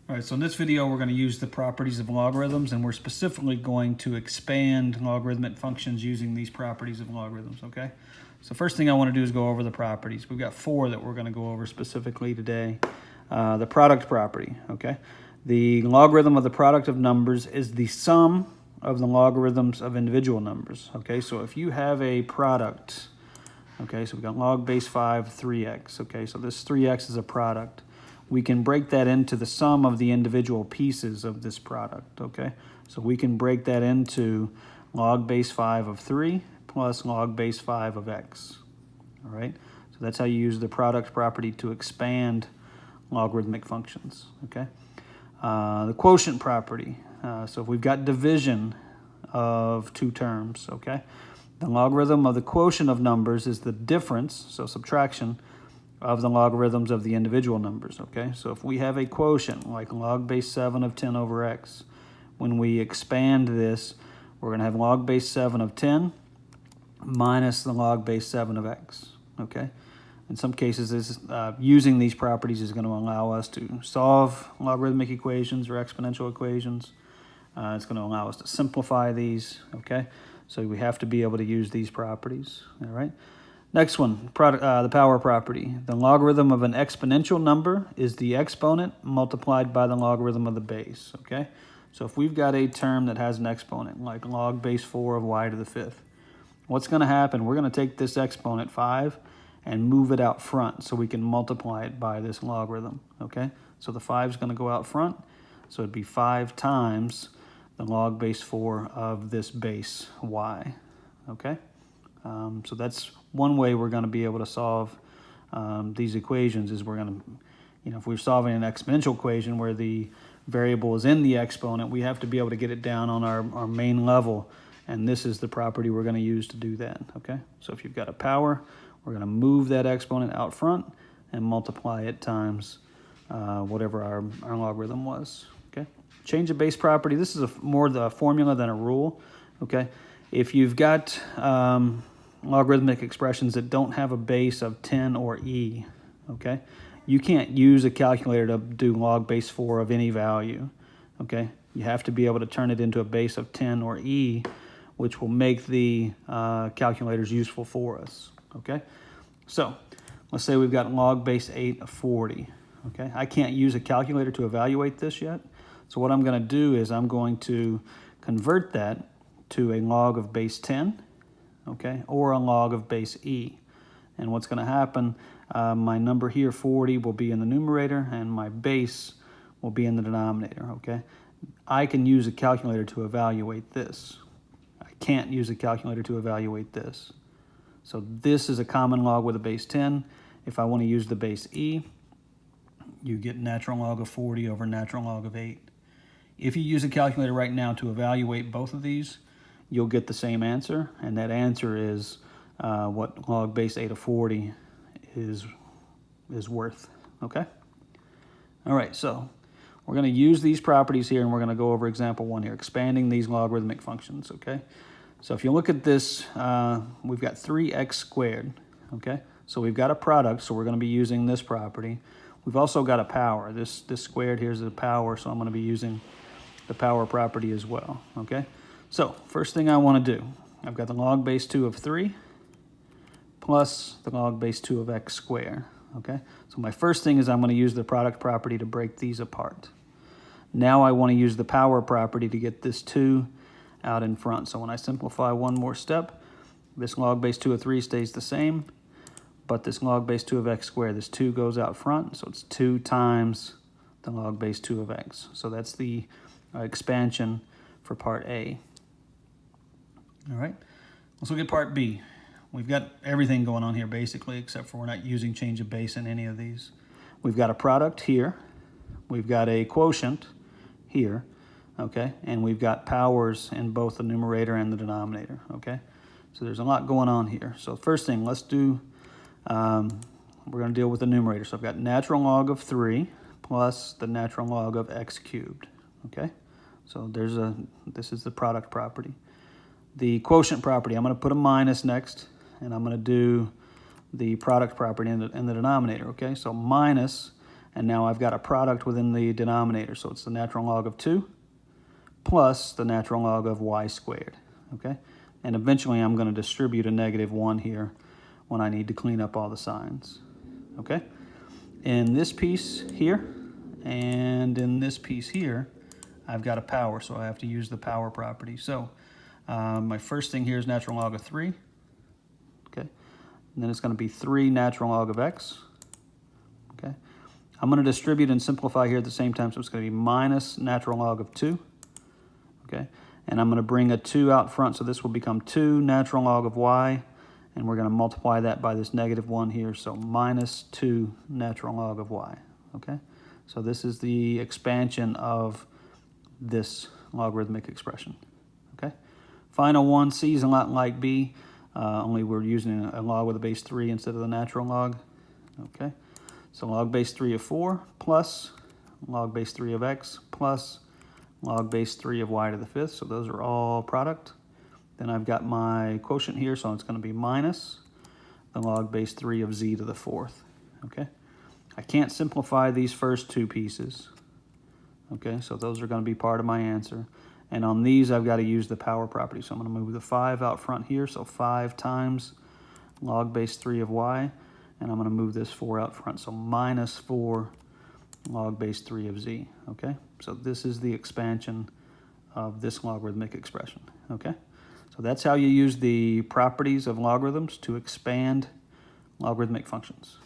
All right, so in this video, we're going to use the properties of logarithms, and we're specifically going to expand logarithmic functions using these properties of logarithms, okay? So first thing I want to do is go over the properties. We've got four that we're going to go over specifically today. The product property, okay? The logarithm of the product of numbers is the sum of the logarithms of individual numbers, okay? So if you have a product, okay, so we've got log base 5, 3x, okay? So this 3x is a product. We can break that into the sum of the individual pieces of this product, okay? So we can break that into log base 5 of 3 plus log base 5 of x, all right? So that's how you use the product property to expand logarithmic functions, okay? The quotient property, so if we've got division of two terms, okay? The logarithm of the quotient of numbers is the difference, so subtraction, of the logarithms of the individual numbers, okay? So if we have a quotient like log base 7 of 10 over x, when we expand this, we're going to have log base 7 of 10 minus the log base 7 of x, okay? In some cases, using these properties is going to allow us to solve logarithmic equations or exponential equations. It's going to allow us to simplify these, okay? So we have to be able to use these properties, all right? Next one, the power property. The logarithm of an exponential number is the exponent multiplied by the logarithm of the base, okay? So if we've got a term that has an exponent, like log base 4 of y to the 5th, what's going to happen? We're going to take this exponent, 5, and move it out front so we can multiply it by this logarithm, okay? So the 5 is going to go out front, so it'd be 5 times the log base 4 of this base y, okay? So that's one way we're going to be able to solve these equations is we're going to, if we're solving an exponential equation where the variable is in the exponent, we have to be able to get it down on our main level, and this is the property we're going to use to do that, okay? So if you've got a power, we're going to move that exponent out front and multiply it times whatever our logarithm was, okay? Change of base property, this is more the formula than a rule, okay? If you've got logarithmic expressions that don't have a base of 10 or e, okay? You can't use a calculator to do log base 4 of any value, okay? You have to be able to turn it into a base of 10 or e, which will make the calculators useful for us, okay? So let's say we've got log base 8 of 40, okay? I can't use a calculator to evaluate this yet, so what I'm going to do is I'm going to convert that to a log of base 10, okay, or a log of base e. And what's going to happen, my number here, 40, will be in the numerator, and my base will be in the denominator, okay? I can use a calculator to evaluate this. I can't use a calculator to evaluate this. So this is a common log with a base 10. If I want to use the base e, you get natural log of 40 over natural log of 8. If you use a calculator right now to evaluate both of these, you'll get the same answer, and that answer is what log base 8 of 40 is worth, okay? All right, so we're going to use these properties here, and we're going to go over example 1 here, expanding these logarithmic functions, okay? So if you look at this, we've got 3x squared, okay? So we've got a product, so we're going to be using this property. We've also got a power. This squared here is a power, so I'm going to be using the power property as well, okay? So first thing I want to do, I've got the log base 2 of 3 plus the log base 2 of x squared, okay? So my first thing is I'm going to use the product property to break these apart. Now I want to use the power property to get this 2 out in front. So when I simplify one more step, this log base 2 of 3 stays the same, but this log base 2 of x squared, this 2 goes out front, so it's 2 times the log base 2 of x. So that's the expansion for part A. All right, let's look at part B. We've got everything going on here basically, except for we're not using change of base in any of these. We've got a product here. We've got a quotient here, okay? And we've got powers in both the numerator and the denominator, okay? So there's a lot going on here. So first thing, let's do, we're going to deal with the numerator. So I've got natural log of 3 plus the natural log of x cubed, okay? So this is the product property. The quotient property, I'm going to put a minus next, and I'm going to do the product property in the denominator, okay? So minus, And now I've got a product within the denominator. So it's the natural log of 2 plus the natural log of y squared, okay? And eventually I'm going to distribute a -1 here when I need to clean up all the signs, okay? In this piece here and in this piece here, I've got a power, so I have to use the power property. So my first thing here is natural log of 3, okay? And then it's going to be 3 natural log of x, okay? I'm going to distribute and simplify here at the same time, so it's going to be minus natural log of 2, okay? And I'm going to bring a 2 out front, so this will become 2 natural log of y, and we're going to multiply that by this -1 here, so minus 2 natural log of y, okay? So this is the expansion of this logarithmic expression, okay? Final one, C is a lot like B, only we're using a log with a base 3 instead of the natural log, okay? So log base 3 of 4 plus log base 3 of x plus log base 3 of y to the 5th. So those are all product. Then I've got my quotient here, so it's going to be minus the log base 3 of z to the 4th. Okay? I can't simplify these first two pieces. Okay, so those are going to be part of my answer. And on these, I've got to use the power property. So I'm going to move the 5 out front here. So 5 times log base 3 of y. And I'm going to move this 4 out front. So minus 4 log base 3 of z. Okay, so this is the expansion of this logarithmic expression. Okay, so that's how you use the properties of logarithms to expand logarithmic functions.